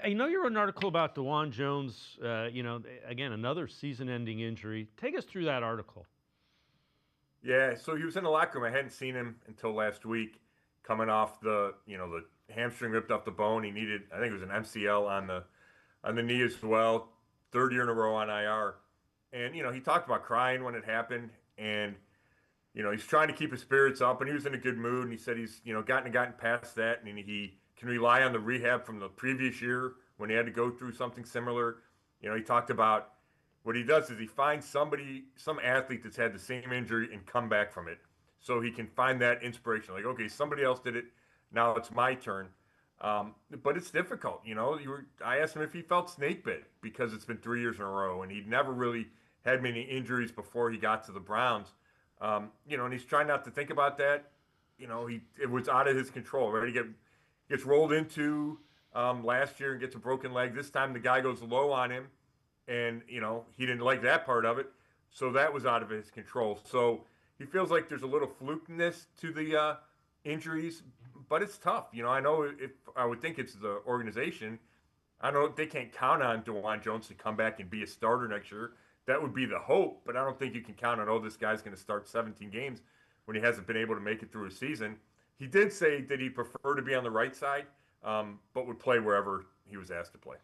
I know you wrote an article about Dawand Jones. Again, another season-ending injury. Take us through that article. Yeah, so he was in the locker room. I hadn't seen him until last week, coming off the hamstring ripped off the bone. He needed, I think it was an MCL on the knee as well. Third year in a row on IR. And he talked about crying when it happened, and he's trying to keep his spirits up, and he was in a good mood. And he said he's gotten past that, and he can rely on the rehab from the previous year when he had to go through something similar. He talked about what he does is he finds some athlete that's had the same injury and come back from it, so he can find that inspiration. Like, okay, somebody else did it, now it's my turn. But it's difficult. I asked him if he felt snake bit because it's been 3 years in a row, and he'd never really had many injuries before he got to the Browns. And he's trying not to think about that. It was out of his control. Right, gets rolled into last year and gets a broken leg. This time the guy goes low on him, and he didn't like that part of it. So that was out of his control. So he feels like there's a little flukiness to the injuries, but it's tough. I know if I would think it's the organization. I know they can't count on Dawand Jones to come back and be a starter next year. That would be the hope, but I don't think you can count on, oh, this guy's going to start 17 games when he hasn't been able to make it through a season. He did say that he'd prefer to be on the right side, but would play wherever he was asked to play.